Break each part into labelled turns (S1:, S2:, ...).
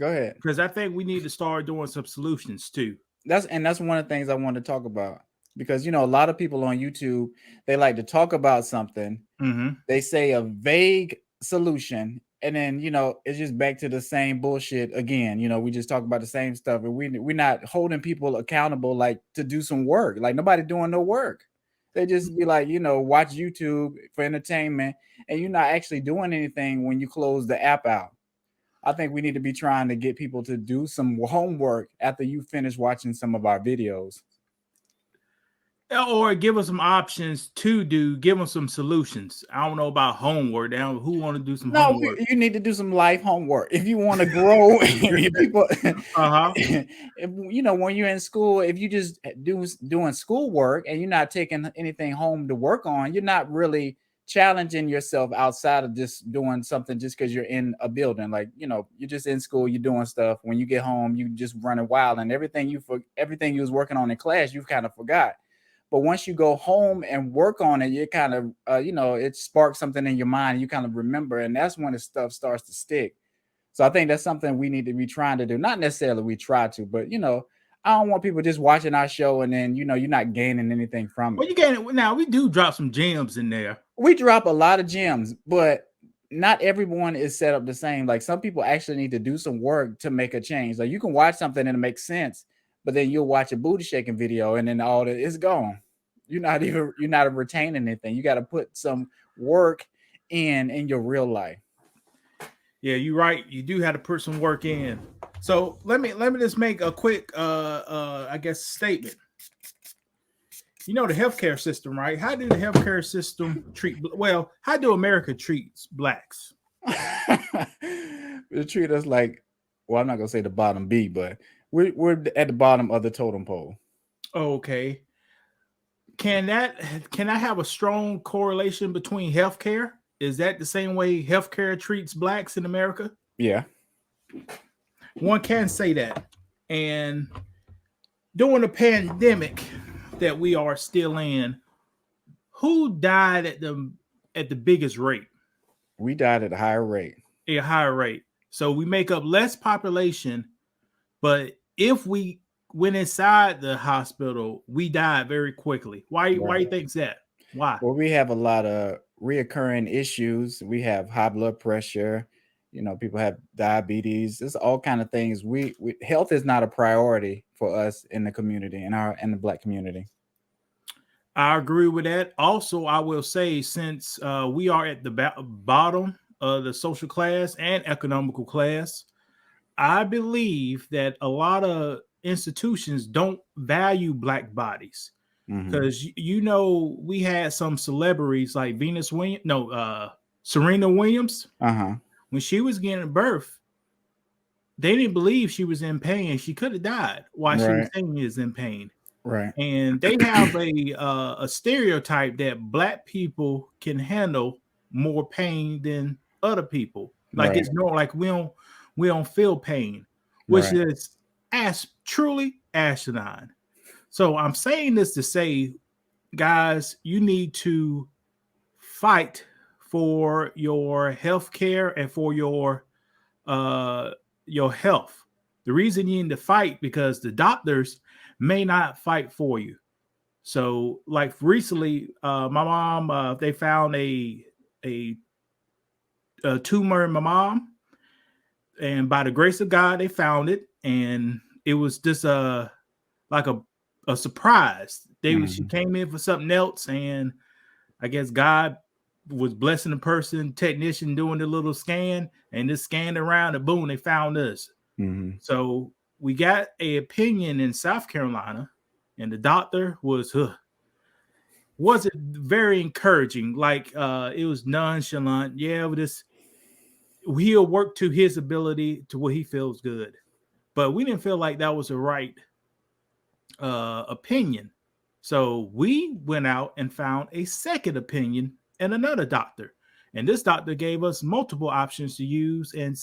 S1: Go ahead.
S2: because I think we need to start doing some solutions too.
S1: That's one of the things I want to talk about, because a lot of people on YouTube, they like to talk about something.
S2: Mm-hmm.
S1: They say a vague solution, and then it's just back to the same bullshit again. We just talk about the same stuff, and we're not holding people accountable, like, to do some work. Like, nobody doing no work. They just be like, watch YouTube for entertainment, and you're not actually doing anything when you close the app out. I think we need to be trying to get people to do some homework after you finish watching some of our videos.
S2: Or give us some options to do. Give them some solutions. I don't know about homework. Now, who want to do some
S1: No,
S2: homework?
S1: you need to do some life homework if you want to grow. If people,
S2: Uh huh.
S1: if when you're in school, if you just doing schoolwork and you're not taking anything home to work on, you're not really challenging yourself outside of just doing something just because you're in a building. Like, you're just in school, you're doing stuff. When you get home, you just running wild, and everything you was working on in class, you've kind of forgot. But once you go home and work on it, you kind of it sparks something in your mind, and you kind of remember, and that's when the stuff starts to stick. So I think that's something we need to be trying to do. Not necessarily we try to, but I don't want people just watching our show and then you're not gaining anything from
S2: Well,
S1: it.
S2: you can now. We do drop some gems in there.
S1: We drop a lot of gems, but not everyone is set up the same. Like, some people actually need to do some work to make a change. Like, you can watch something and it makes sense, but then you'll watch a booty shaking video and then all that is gone. You're not retaining anything. You got to put some work in your real life.
S2: Yeah, you're right. You do have to put some work in. So let me just make a quick I guess statement. You know the healthcare system, right? How do the healthcare system treat? Well, how do America treats blacks?
S1: They treat us like, well, I'm not gonna say the bottom B, but we're at the bottom of the totem pole.
S2: Okay, can I have a strong correlation between healthcare? Is that the same way healthcare treats blacks in America?
S1: Yeah.
S2: One can say that. And during the pandemic that we are still in, who died at the biggest rate?
S1: We died at a higher rate.
S2: A higher rate. So we make up less population, but if we went inside the hospital, we died very quickly. Why
S1: Right.
S2: you think that? Why?
S1: Well, we have a lot of reoccurring issues. We have high blood pressure. People have diabetes. It's all kind of things. We health is not a priority for us in the community, in the Black community.
S2: I agree with that. Also, I will say, since we are at the bottom of the social class and economical class, I believe that a lot of institutions don't value black bodies
S1: Hmm.
S2: because we had some celebrities like Venus Williams, no, Serena Williams.
S1: Uh-huh.
S2: When she was getting birth, they didn't believe she was in pain. She could have died while she was
S1: Right.
S2: saying is in pain.
S1: Right.
S2: And they have a stereotype that black people can handle more pain than other people. Like
S1: Right.
S2: it's no, like we don't feel pain, which
S1: Right.
S2: is truly asinine. So I'm saying this to say, guys, you need to fight for your health care and for your health. The reason you need to fight because the doctors may not fight for you. So, like recently, my mom, they found a a tumor in my mom, and by the grace of God, they found it, and it was just like a surprise. She
S1: Hmm.
S2: came in for something else, and I guess God was blessing the person technician doing the little scan, and just scanned around, and boom, they found us.
S1: Hmm.
S2: So we got a opinion in South Carolina, and the doctor wasn't very encouraging. Like it was nonchalant. Yeah, he'll work to his ability to what he feels good. But we didn't feel like that was the right opinion. So we went out and found a second opinion and another doctor. And this doctor gave us multiple options to use and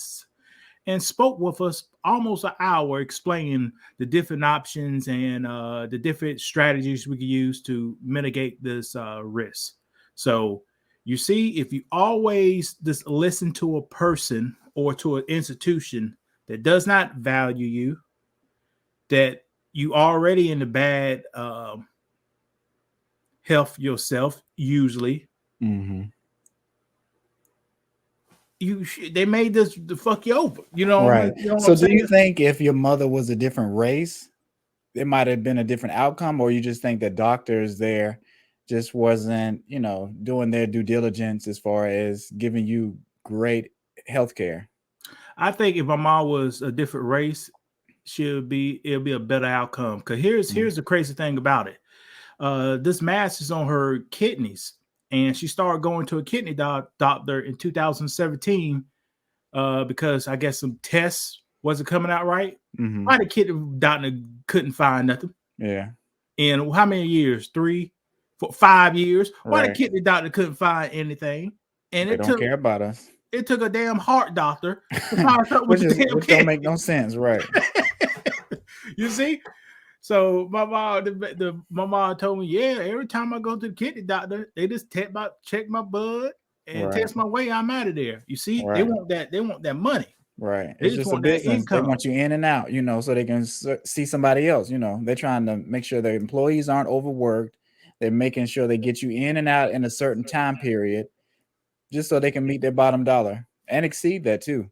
S2: spoke with us almost an hour explaining the different options and the different strategies we could use to mitigate this risk. So you see, if you always just listen to a person or to an institution, that does not value you, that you already in the bad health yourself, usually.
S1: Mm-hmm.
S2: They made this to fuck you over. You know,
S1: Right.
S2: you know what
S1: So
S2: I'm
S1: do you
S2: saying?
S1: think if your mother was a different race, it might have been a different outcome, or you just think the doctors there just wasn't, doing their due diligence as far as giving you great health care?
S2: I think if my mom was a different race, it'll be a better outcome. Cause here's the crazy thing about it. This mass is on her kidneys, and she started going to a kidney doctor in 2017 because I guess some tests wasn't coming out right.
S1: Mm-hmm.
S2: Why the kidney doctor couldn't find nothing
S1: Yeah.
S2: in how many years? 5 years. Why the
S1: Right.
S2: kidney doctor couldn't find anything? And
S1: They don't care about us.
S2: it took a damn heart doctor to find something with
S1: which
S2: the
S1: is
S2: damn
S1: which don't make
S2: kidney.
S1: no sense, right?
S2: You see? So my mom told me, yeah, every time I go to the kidney doctor, they just check my blood and
S1: Right.
S2: test my weight. I'm out of there. You see,
S1: Right.
S2: they want that money.
S1: Right.
S2: They
S1: It's
S2: just
S1: just a
S2: want that
S1: business. They
S2: income.
S1: want you in and out, so they can see somebody else. They're trying to make sure their employees aren't overworked. They're making sure they get you in and out in a certain time period just so they can meet their bottom dollar and exceed that too.